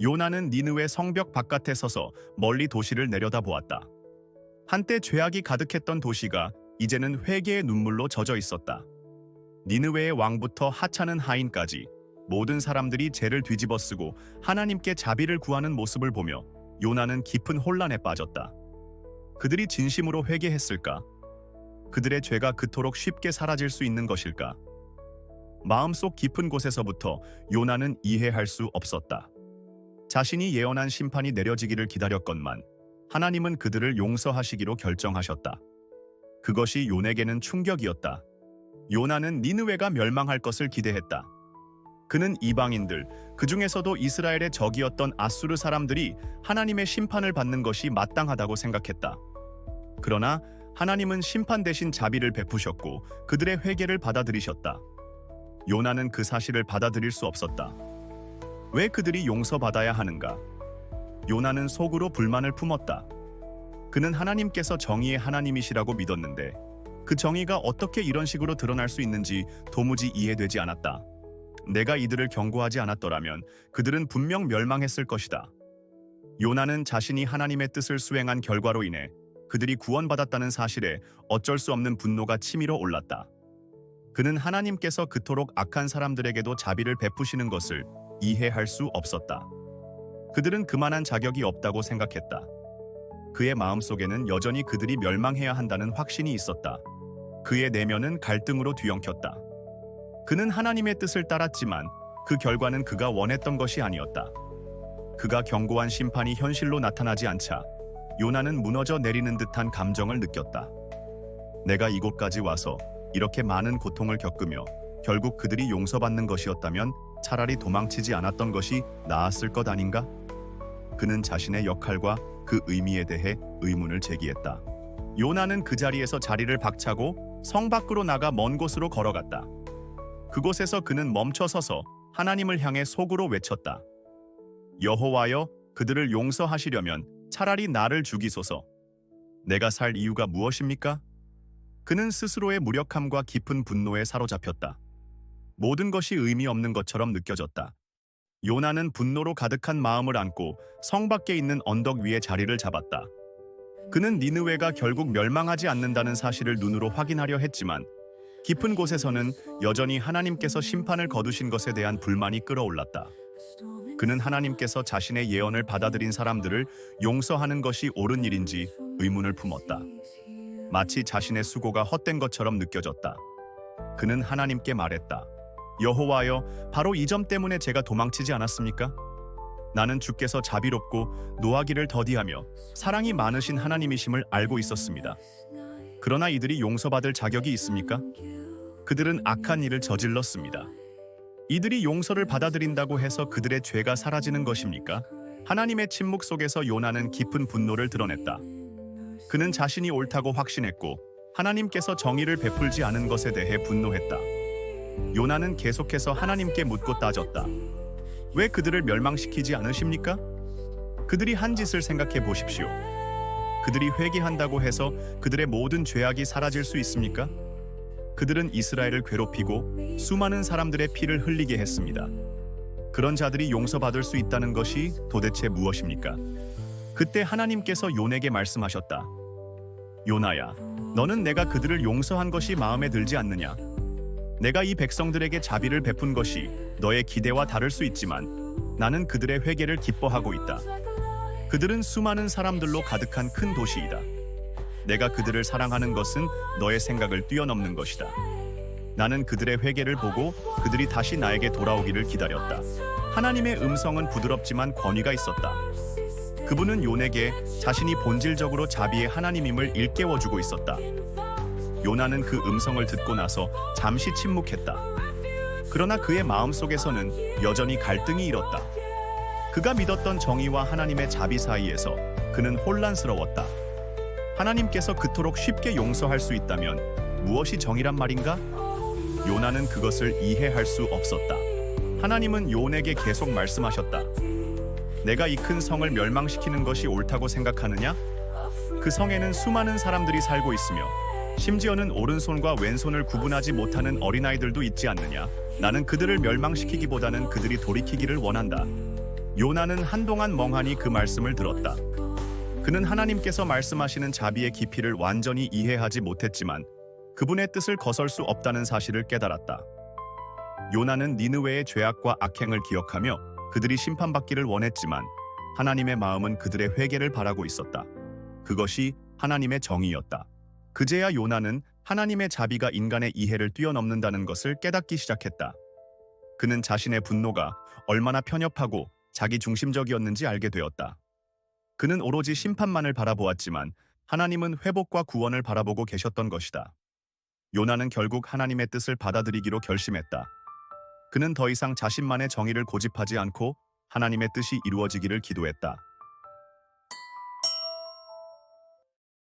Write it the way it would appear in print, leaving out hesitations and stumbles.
요나는 니느웨 성벽 바깥에 서서 멀리 도시를 내려다보았다. 한때 죄악이 가득했던 도시가 이제는 회개의 눈물로 젖어 있었다. 니느웨의 왕부터 하찮은 하인까지 모든 사람들이 죄를 뒤집어쓰고 하나님께 자비를 구하는 모습을 보며 요나는 깊은 혼란에 빠졌다. 그들이 진심으로 회개했을까? 그들의 죄가 그토록 쉽게 사라질 수 있는 것일까? 마음속 깊은 곳에서부터 요나는 이해할 수 없었다. 자신이 예언한 심판이 내려지기를 기다렸건만 하나님은 그들을 용서하시기로 결정하셨다. 그것이 요나에게는 충격이었다. 요나는 니느웨가 멸망할 것을 기대했다. 그는 이방인들, 그 중에서도 이스라엘의 적이었던 아수르 사람들이 하나님의 심판을 받는 것이 마땅하다고 생각했다. 그러나 하나님은 심판 대신 자비를 베푸셨고 그들의 회개를 받아들이셨다. 요나는 그 사실을 받아들일 수 없었다. 왜 그들이 용서받아야 하는가? 요나는 속으로 불만을 품었다. 그는 하나님께서 정의의 하나님이시라고 믿었는데 그 정의가 어떻게 이런 식으로 드러날 수 있는지 도무지 이해되지 않았다. 내가 이들을 경고하지 않았더라면 그들은 분명 멸망했을 것이다. 요나는 자신이 하나님의 뜻을 수행한 결과로 인해 그들이 구원받았다는 사실에 어쩔 수 없는 분노가 치밀어 올랐다. 그는 하나님께서 그토록 악한 사람들에게도 자비를 베푸시는 것을 이해할 수 없었다. 그들은 그만한 자격이 없다고 생각했다. 그의 마음속에는 여전히 그들이 멸망해야 한다는 확신이 있었다. 그의 내면은 갈등으로 뒤엉켰다. 그는 하나님의 뜻을 따랐지만 그 결과는 그가 원했던 것이 아니었다. 그가 경고한 심판이 현실로 나타나지 않자 요나는 무너져 내리는 듯한 감정을 느꼈다. 내가 이곳까지 와서 이렇게 많은 고통을 겪으며 결국 그들이 용서받는 것이었다면 차라리 도망치지 않았던 것이 나았을 것 아닌가? 그는 자신의 역할과 그 의미에 대해 의문을 제기했다. 요나는 그 자리에서 자리를 박차고 성 밖으로 나가 먼 곳으로 걸어갔다. 그곳에서 그는 멈춰서서 하나님을 향해 속으로 외쳤다. 여호와여, 그들을 용서하시려면 차라리 나를 죽이소서. 내가 살 이유가 무엇입니까? 그는 스스로의 무력함과 깊은 분노에 사로잡혔다. 모든 것이 의미 없는 것처럼 느껴졌다. 요나는 분노로 가득한 마음을 안고 성 밖에 있는 언덕 위에 자리를 잡았다. 그는 니느웨가 결국 멸망하지 않는다는 사실을 눈으로 확인하려 했지만 깊은 곳에서는 여전히 하나님께서 심판을 거두신 것에 대한 불만이 끓어올랐다. 그는 하나님께서 자신의 예언을 받아들인 사람들을 용서하는 것이 옳은 일인지 의문을 품었다. 마치 자신의 수고가 헛된 것처럼 느껴졌다. 그는 하나님께 말했다. 여호와여, 바로 이 점 때문에 제가 도망치지 않았습니까? 나는 주께서 자비롭고 노하기를 더디하며 사랑이 많으신 하나님이심을 알고 있었습니다. 그러나 이들이 용서받을 자격이 있습니까? 그들은 악한 일을 저질렀습니다. 이들이 용서를 받아들인다고 해서 그들의 죄가 사라지는 것입니까? 하나님의 침묵 속에서 요나는 깊은 분노를 드러냈다. 그는 자신이 옳다고 확신했고 하나님께서 정의를 베풀지 않은 것에 대해 분노했다. 요나는 계속해서 하나님께 묻고 따졌다. 왜 그들을 멸망시키지 않으십니까? 그들이 한 짓을 생각해 보십시오. 그들이 회개한다고 해서 그들의 모든 죄악이 사라질 수 있습니까? 그들은 이스라엘을 괴롭히고 수많은 사람들의 피를 흘리게 했습니다. 그런 자들이 용서받을 수 있다는 것이 도대체 무엇입니까? 그때 하나님께서 요나에게 말씀하셨다. 요나야, 너는 내가 그들을 용서한 것이 마음에 들지 않느냐? 내가 이 백성들에게 자비를 베푼 것이 너의 기대와 다를 수 있지만 나는 그들의 회개를 기뻐하고 있다. 그들은 수많은 사람들로 가득한 큰 도시이다. 내가 그들을 사랑하는 것은 너의 생각을 뛰어넘는 것이다. 나는 그들의 회개를 보고 그들이 다시 나에게 돌아오기를 기다렸다. 하나님의 음성은 부드럽지만 권위가 있었다. 그분은 요나에게 자신이 본질적으로 자비의 하나님임을 일깨워주고 있었다. 요나는 그 음성을 듣고 나서 잠시 침묵했다. 그러나 그의 마음속에서는 여전히 갈등이 일었다. 그가 믿었던 정의와 하나님의 자비 사이에서 그는 혼란스러웠다. 하나님께서 그토록 쉽게 용서할 수 있다면 무엇이 정의란 말인가? 요나는 그것을 이해할 수 없었다. 하나님은 요나에게 계속 말씀하셨다. 내가 이 큰 성을 멸망시키는 것이 옳다고 생각하느냐? 그 성에는 수많은 사람들이 살고 있으며 심지어는 오른손과 왼손을 구분하지 못하는 어린아이들도 있지 않느냐? 나는 그들을 멸망시키기보다는 그들이 돌이키기를 원한다. 요나는 한동안 멍하니 그 말씀을 들었다. 그는 하나님께서 말씀하시는 자비의 깊이를 완전히 이해하지 못했지만 그분의 뜻을 거설 수 없다는 사실을 깨달았다. 요나는 니느웨의 죄악과 악행을 기억하며 그들이 심판받기를 원했지만 하나님의 마음은 그들의 회개를 바라고 있었다. 그것이 하나님의 정의였다. 그제야 요나는 하나님의 자비가 인간의 이해를 뛰어넘는다는 것을 깨닫기 시작했다. 그는 자신의 분노가 얼마나 편협하고 자기 중심적이었는지 알게 되었다. 그는 오로지 심판만을 바라보았지만 하나님은 회복과 구원을 바라보고 계셨던 것이다. 요나는 결국 하나님의 뜻을 받아들이기로 결심했다. 그는 더 이상 자신만의 정의를 고집하지 않고 하나님의 뜻이 이루어지기를 기도했다.